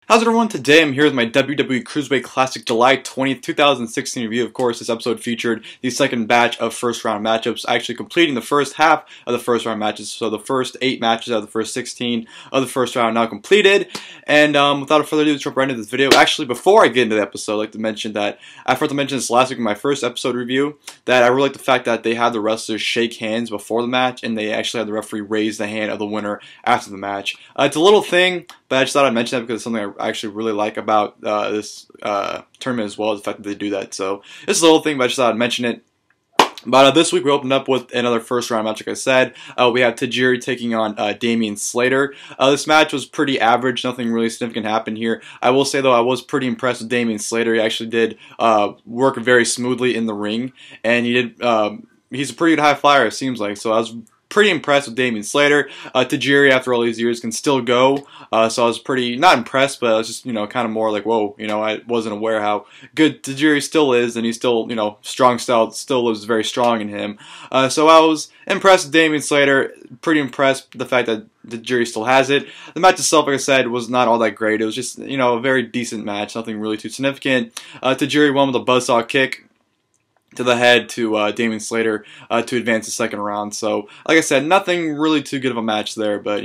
How's it everyone? Today I'm here with my WWE Cruiserweight Classic July 20th, 2016 review. Of course, this episode featured the second batch of first round matchups, actually completing the first half of the first round matches. So the first 8 matches out of the first 16 of the first round now completed. And without further ado, let's jump right into this video. Actually, before I get into the episode, I'd like to mention that I forgot to mention this last week in my first episode review, that I really like the fact that they had the wrestlers shake hands before the match, and they actually had the referee raise the hand of the winner after the match. It's a little thing, but I just thought I'd mention that because it's something I actually really like about this tournament as well, as the fact that they do that. So it's a little thing, but I just thought I'd mention it. But this week we opened up with another first round match, like I said. We have Taijiri taking on Damian Slater. This match was pretty average. Nothing really significant happened here. I will say, though, I was pretty impressed with Damian Slater. He actually did work very smoothly in the ring. And he did. He's a pretty good high flyer, it seems like. So I was pretty impressed with Damian Slater. Taijiri, after all these years, can still go. So I was pretty, not impressed, but I was just, kind of more like, whoa, I wasn't aware how good Taijiri still is, and he's still, strong style still was very strong in him. So I was impressed with Damian Slater, pretty impressed with the fact that Taijiri still has it. The match itself, like I said, was not all that great. It was just, a very decent match, nothing really too significant. Taijiri won with a buzzsaw kick to the head to Damian Slater to advance the second round. So, like I said, nothing really too good of a match there, but,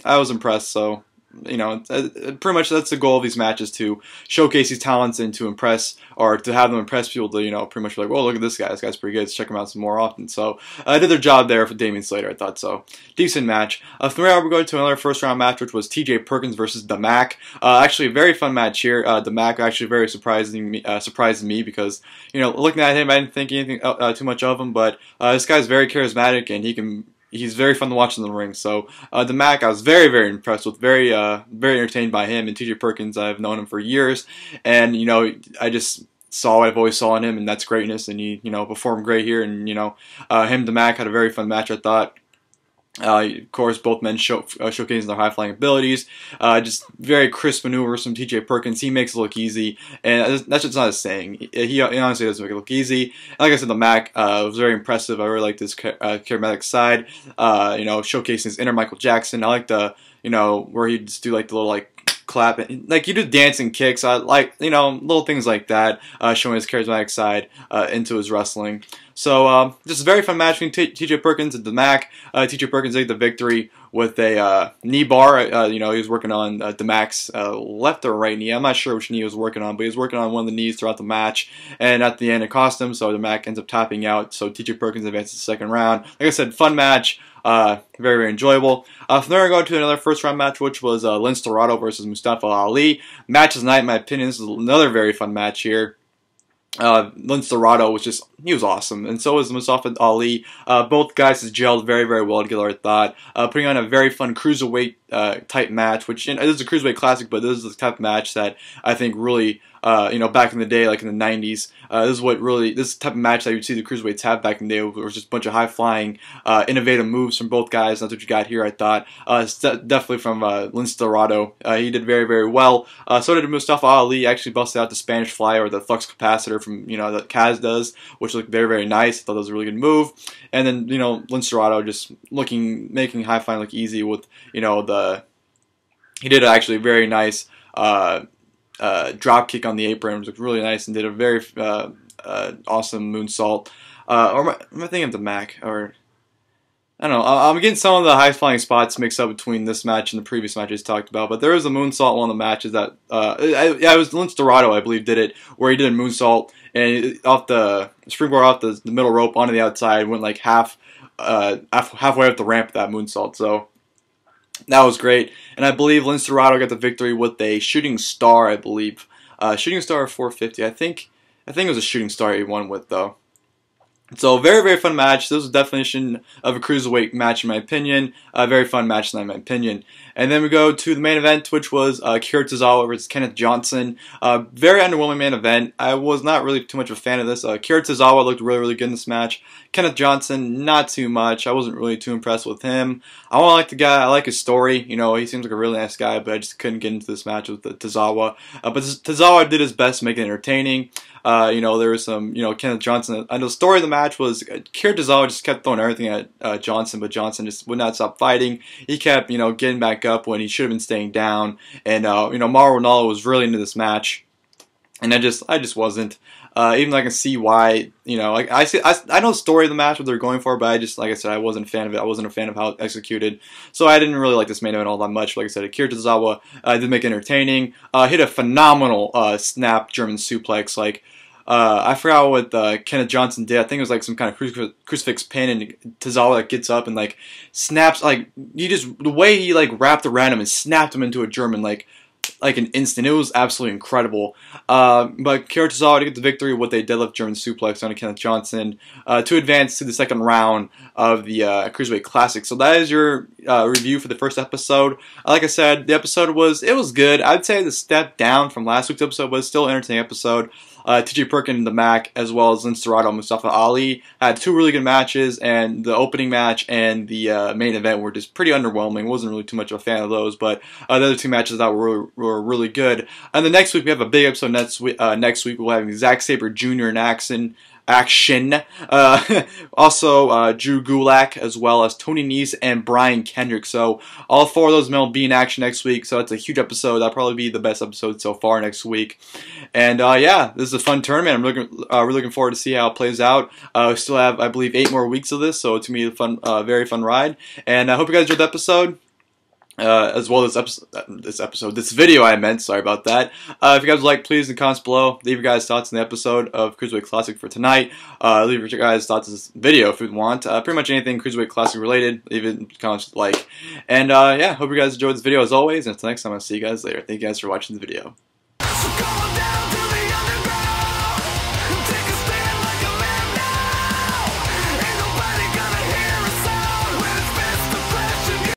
I was impressed, so, pretty much that's the goal of these matches, to showcase these talents and to impress, or to have them impress people to, pretty much be like, well, look at this guy's pretty good, let's check him out some more often. So, I did their job there for Damian Slater, I thought so. Decent match. From there, we're going to another first round match, which was TJ Perkins versus the Mack. Actually, a very fun match here. The Mack actually very surprised me because, looking at him, I didn't think anything too much of him, but this guy's very charismatic, and he's very fun to watch in the ring. So the Mack, I was very, very impressed with, very entertained by him. And TJ Perkins, I've known him for years, and I just saw what I've always saw in him, and that's greatness. And he performed great here, and him, the Mack, had a very fun match, I thought. Of course, both men showcasing their high-flying abilities. Just very crisp maneuvers from TJ Perkins. He makes it look easy, and that's just not a saying. He honestly doesn't make it look easy. And like I said, the Mack was very impressive. I really liked his charismatic side. Showcasing his inner Michael Jackson. I like the where he'd just do like the little clap, like you do dancing kicks. I like little things like that, showing his charismatic side into his wrestling. So just a very fun match between TJ Perkins and the Mack. TJ Perkins got the victory with a knee bar. He was working on the Mack's left or right knee. I'm not sure which knee he was working on, but he was working on one of the knees throughout the match. And at the end, it cost him, so the Mack ends up tapping out. So TJ Perkins advances to the second round. Like I said, fun match. Very, very enjoyable. From there, I go to another first round match, which was Lince Dorado versus Mustafa Ali. Match of the night, in my opinion. This is another very fun match here. Lince Dorado he was awesome, and so was Mustafa Ali. Both guys has gelled very, very well together, I thought. Putting on a very fun cruiserweight type match, which this is a cruiserweight classic, but this is the type of match that I think really, back in the day, like in the 90s, this type of match that you'd see the cruiserweights have back in the day, was just a bunch of high-flying, innovative moves from both guys. That's what you got here, I thought. It's definitely from Lince Dorado. He did very, very well. So did Mustafa Ali. Actually busted out the Spanish Fly, or the flux capacitor from, that Kaz does, which looked very, very nice. I thought that was a really good move. And then, Lince Dorado just making high-flying look easy with, he did actually a very nice drop kick on the apron. It looked really nice, and did a very awesome moonsault. Or am I thinking of the Mack? Or I don't know. I'm getting some of the high-flying spots mixed up between this match and the previous match I just talked about. But there was a moonsault one of the matches that it was Lince Dorado, I believe, did it, where he did a moonsault and off the springboard off the middle rope onto the outside, went like halfway up the ramp with that moonsault. So that was great. And I believe Lince Dorado got the victory with a shooting star, I believe. Shooting star 450. I think it was a shooting star he won with, though. So, very, very fun match. This was a definition of a cruiserweight match, in my opinion. A very fun match, in my opinion. And then we go to the main event, which was Akira Tozawa versus Kenneth Johnson. Very underwhelming main event. I was not really too much of a fan of this. Akira Tozawa looked really, really good in this match. Kenneth Johnson, not too much. I wasn't really too impressed with him. I want to like the guy. I like his story. He seems like a really nice guy, but I just couldn't get into this match with Tozawa. But Tozawa did his best to make it entertaining. There was some, Kenneth Johnson. I know the story of the match was Akira Tozawa just kept throwing everything at Johnson, but Johnson just would not stop fighting. He kept, getting back up when he should have been staying down. And, Mauro Ranallo was really into this match. And I just wasn't. Even though I can see why, I know the story of the match, what they're going for, but like I said, I wasn't a fan of it. I wasn't a fan of how it executed. So I didn't really like this main event all that much. Like I said, Akira Tozawa did make it entertaining. Hit a phenomenal snap German suplex. I forgot what Kenneth Johnson did. I think it was like some kind of crucifix pin, and Tozawa gets up and snaps, the way he wrapped around him and snapped him into a German like an instant. It was absolutely incredible. But Akira Tozawa to get the victory with a deadlift German suplex on Kenneth Johnson to advance to the second round of the Cruiserweight Classic. So that is your review for the first episode. Like I said, the episode was good. I'd say the step down from last week's episode, but still an entertaining episode. Taijiri Perkins and the Mack, as well as Lince, Dorado, and Mustafa Ali had two really good matches, and the opening match and the main event were just pretty underwhelming. Wasn't really too much of a fan of those, but the other two matches I thought were really good. And the next week we have a big episode. Next week we'll have Zack Sabre Jr. in action. Also Drew Gulak, as well as Tony Nese and Brian Kendrick. So all four of those men will be in action next week. So it's a huge episode. That'll probably be the best episode so far next week. And yeah, this is a fun tournament. I'm really looking forward to see how it plays out. We still have, I believe, 8 more weeks of this, so it's gonna be a fun, very fun ride. And I hope you guys enjoyed the episode. As well as this video I meant, sorry about that. If you guys would like, please in the comments below, leave your guys' thoughts on the episode of Cruiserweight Classic for tonight. Leave your guys' thoughts on this video if you want. Pretty much anything Cruiserweight Classic related, leave it in the comments like. And yeah, hope you guys enjoyed this video as always, and until next time, I'll see you guys later. Thank you guys for watching the video.